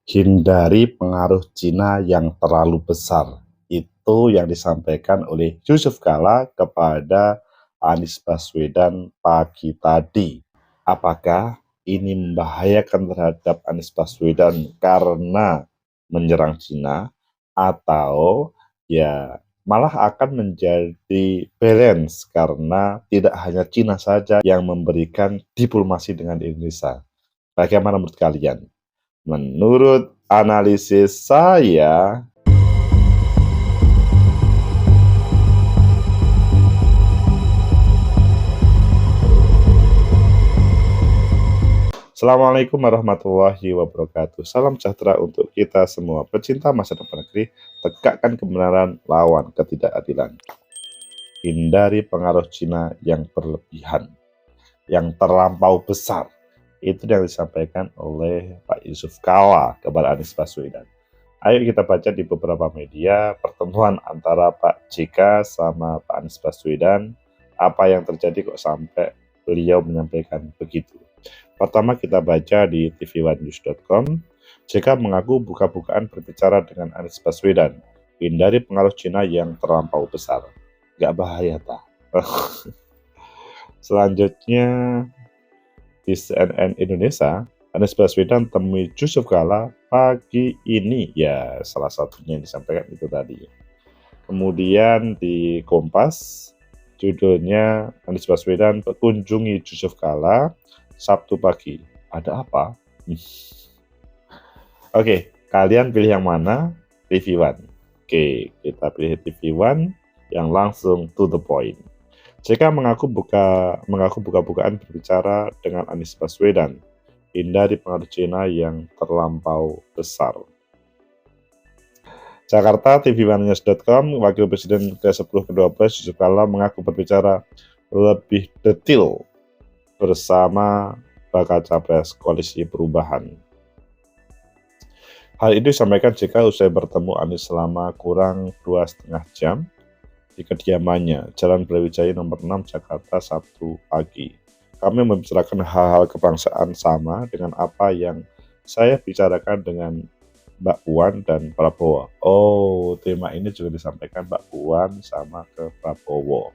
Hindari pengaruh Cina yang terlalu besar. Itu yang disampaikan oleh Yusuf Kala kepada Anies Baswedan pagi tadi. Apakah ini membahayakan terhadap Anies Baswedan karena menyerang Cina, atau ya malah akan menjadi balance karena tidak hanya Cina saja yang memberikan diplomasi dengan Indonesia? Bagaimana menurut kalian? Menurut analisis saya, Assalamualaikum warahmatullahi wabarakatuh. Salam sejahtera untuk kita semua. Pecinta masa depan negeri, tegakkan kebenaran, lawan ketidakadilan. Hindari pengaruh Cina yang berlebihan, yang terlampau besar. Itu yang disampaikan oleh Pak Yusuf Kala kepada Anies Baswedan. Ayo kita baca di beberapa media pertemuan antara Pak JK sama Pak Anies Baswedan. Apa yang terjadi kok sampai beliau menyampaikan begitu. Pertama kita baca di tv1news.com. JK mengaku buka-bukaan berbicara dengan Anies Baswedan. Hindari pengaruh Cina yang terlampau besar. Gak bahaya tak? Selanjutnya di CNN Indonesia, Anies Baswedan temui Yusuf Kala pagi ini. Ya, salah satunya yang disampaikan itu tadi. Kemudian di Kompas, judulnya Anies Baswedan kunjungi Yusuf Kala Sabtu pagi. Ada apa? Oke, kalian pilih yang mana? TV One. Oke, kita pilih TV One yang langsung to the point. JK mengaku buka-bukaan berbicara dengan Anies Baswedan. Hindari pengaruh Cina yang terlampau besar. Jakarta, tv1news.com, Wakil Presiden ke-10 ke-12 Yusuf Kala mengaku berbicara lebih detail bersama bakal capres Koalisi Perubahan. Hal itu disampaikan JK usai bertemu Anies selama kurang 2,5 jam di kediamannya, Jalan Brawijaya nomor 6, Jakarta, Sabtu pagi. Kami membicarakan hal-hal kebangsaan sama dengan apa yang saya bicarakan dengan Mbak Puan dan Prabowo. Oh, tema ini juga disampaikan Mbak Puan sama ke Prabowo.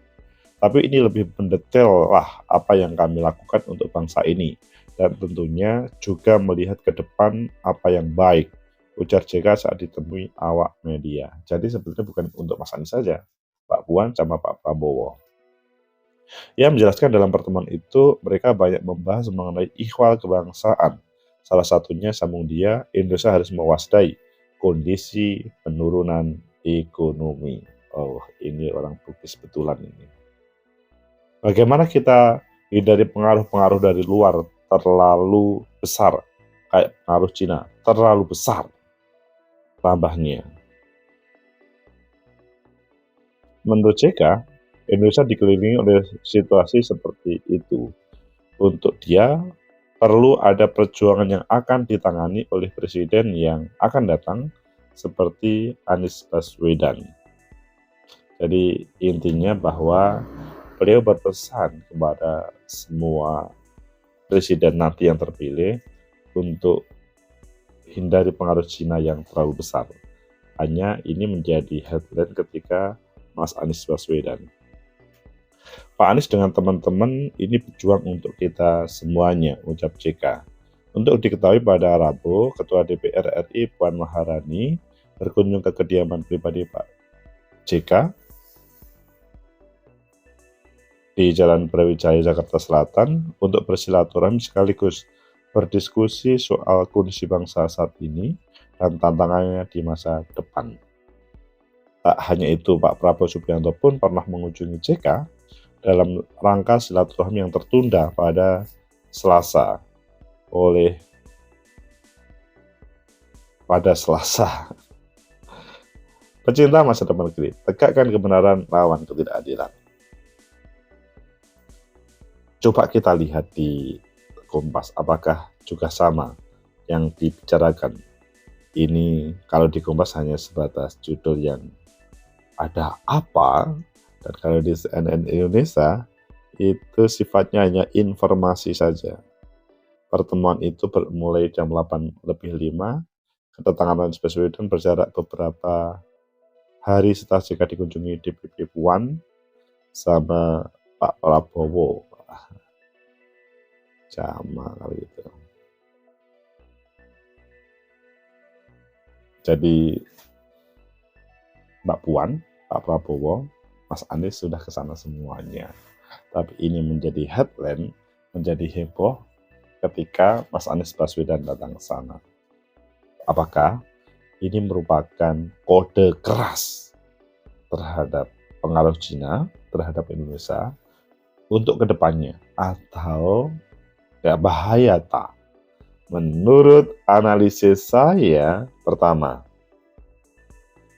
Tapi ini lebih mendetail lah apa yang kami lakukan untuk bangsa ini. Dan tentunya juga melihat ke depan apa yang baik, ujar JK saat ditemui awak media. Jadi sebetulnya bukan untuk Mas Anies saja, Pak Puan sama Pak Prabowo. Ia menjelaskan dalam pertemuan itu mereka banyak membahas mengenai ikhwal kebangsaan. Salah satunya sambung dia, Indonesia harus mewaspadai kondisi penurunan ekonomi. Oh, ini orang Bugis betulan ini. Bagaimana kita hindari pengaruh-pengaruh dari luar terlalu besar, kayak pengaruh Cina, terlalu besar tambahnya. Menurut JK, Indonesia dikelilingi oleh situasi seperti itu. Untuk dia, perlu ada perjuangan yang akan ditangani oleh presiden yang akan datang, seperti Anies Baswedan. Jadi intinya bahwa beliau berpesan kepada semua presiden nanti yang terpilih untuk hindari pengaruh Cina yang terlalu besar. Hanya ini menjadi headline ketika Mas Anies Baswedan. Pak Anies dengan teman-teman ini berjuang untuk kita semuanya, ucap JK. Untuk diketahui pada Rabu, Ketua DPR RI Puan Maharani berkunjung ke kediaman pribadi Pak JK di Jalan Brawijaya, Jakarta Selatan untuk bersilaturahmi sekaligus berdiskusi soal kondisi bangsa saat ini dan tantangannya di masa depan. Tak hanya itu, Pak Prabowo Subianto pun pernah mengunjungi JK dalam rangka silaturahmi yang tertunda pada Selasa. Pecinta masa depan negeri, tegakkan kebenaran, lawan ketidakadilan. Coba kita lihat di Kompas, apakah juga sama yang dibicarakan. Ini kalau di Kompas hanya sebatas judul yang ada apa, dan kalau di CNN Indonesia itu sifatnya hanya informasi saja. Pertemuan itu mulai jam 8:05 kedatangan Anies Baswedan berjarak beberapa hari setelah JK dikunjungi DPP Puan sama Pak Prabowo. Sama kali itu. Jadi Mbak Puan, Pak Prabowo, Mas Anies sudah ke sana semuanya. Tapi ini menjadi headline, menjadi heboh ketika Mas Anies Baswedan datang ke sana. Apakah ini merupakan kode keras terhadap pengaruh Cina terhadap Indonesia untuk kedepannya, atau bahaya tak? Menurut analisis saya, pertama,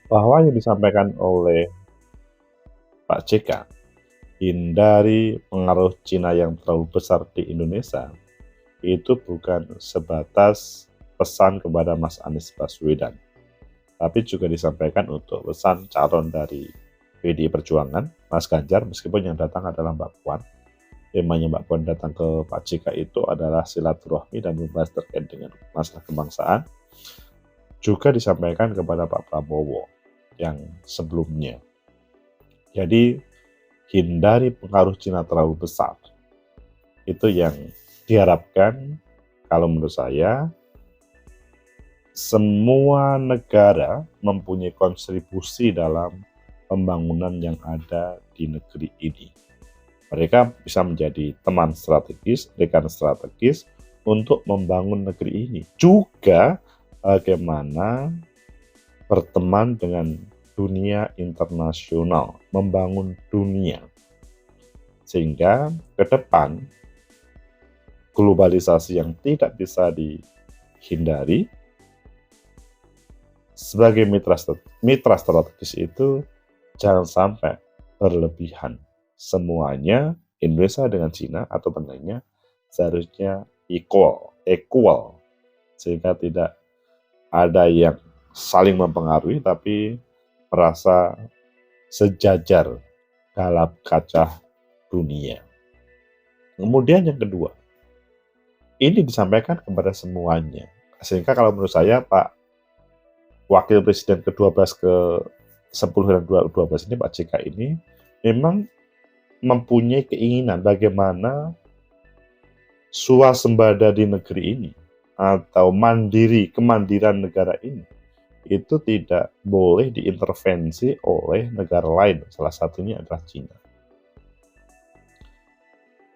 bahwa yang disampaikan oleh Pak JK, hindari pengaruh Cina yang terlalu besar di Indonesia, itu bukan sebatas pesan kepada Mas Anies Baswedan, tapi juga disampaikan untuk pesan calon dari PDI Perjuangan, Mas Ganjar, meskipun yang datang adalah Mbak Puan. Temanya Mbak Puan datang ke Pak JK itu adalah silaturahmi dan membahas terkait dengan masalah kebangsaan. Juga disampaikan kepada Pak Prabowo yang sebelumnya. Jadi hindari pengaruh Cina terlalu besar. Itu yang diharapkan, kalau menurut saya, semua negara mempunyai kontribusi dalam pembangunan yang ada di negeri ini. Mereka bisa menjadi teman strategis, rekan strategis untuk membangun negeri ini. Juga bagaimana berteman dengan dunia internasional, membangun dunia. Sehingga ke depan globalisasi yang tidak bisa dihindari, sebagai mitra strategis itu jangan sampai berlebihan. Semuanya Indonesia dengan Cina atau tengahnya seharusnya equal, sehingga tidak ada yang saling mempengaruhi tapi merasa sejajar dalam kancah dunia. Kemudian yang kedua, ini disampaikan kepada semuanya, sehingga kalau menurut saya Pak Wakil Presiden ke-12, ke-10 dan 12 ini, Pak JK ini memang mempunyai keinginan bagaimana swasembada di negeri ini atau kemandiran negara ini itu tidak boleh diintervensi oleh negara lain, salah satunya adalah Cina.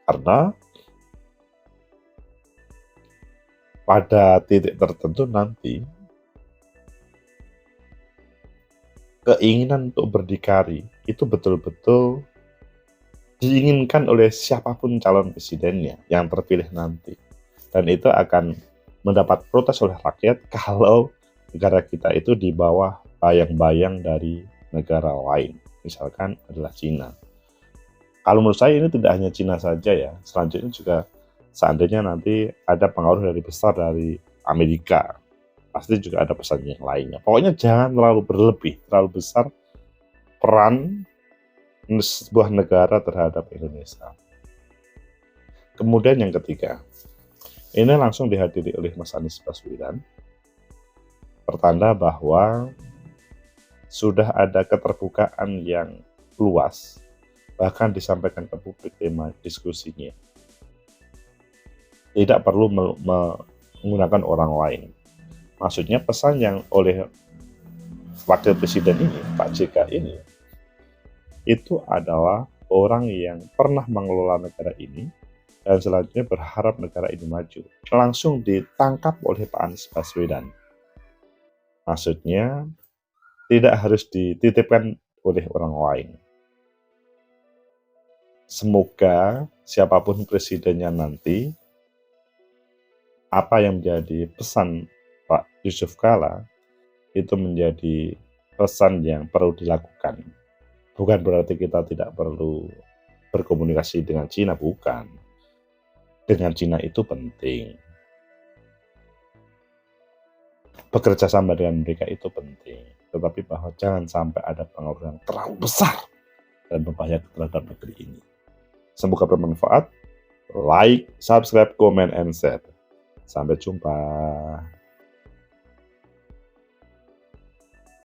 Karena pada titik tertentu nanti keinginan untuk berdikari itu betul-betul diinginkan oleh siapapun calon presidennya yang terpilih nanti. Dan itu akan mendapat protes oleh rakyat kalau negara kita itu di bawah bayang-bayang dari negara lain, misalkan adalah Cina. Kalau menurut saya ini tidak hanya Cina saja ya, selanjutnya juga seandainya nanti ada pengaruh dari besar dari Amerika, pasti juga ada pesan yang lainnya. Pokoknya jangan terlalu berlebih, terlalu besar peran sebuah negara terhadap Indonesia. Kemudian yang ketiga, ini langsung dihadiri oleh Mas Anies Baswedan, pertanda bahwa sudah ada keterbukaan yang luas, bahkan disampaikan ke publik tema diskusinya. Tidak perlu menggunakan orang lain. Maksudnya pesan yang oleh Wakil Presiden ini, Pak JK ini, itu adalah orang yang pernah mengelola negara ini dan selanjutnya berharap negara ini maju. Langsung ditangkap oleh Pak Anies Baswedan. Maksudnya tidak harus dititipkan oleh orang lain. Semoga siapapun presidennya nanti, apa yang menjadi pesan Pak Yusuf Kalla itu menjadi pesan yang perlu dilakukan. Bukan berarti kita tidak perlu berkomunikasi dengan Cina, bukan. Dengan Cina itu penting. Bekerja sama dengan mereka itu penting. Tetapi bahwa jangan sampai ada pengaruh yang terlalu besar dan membahayakan terhadap negeri ini. Semoga bermanfaat. Like, subscribe, comment, and share. Sampai jumpa.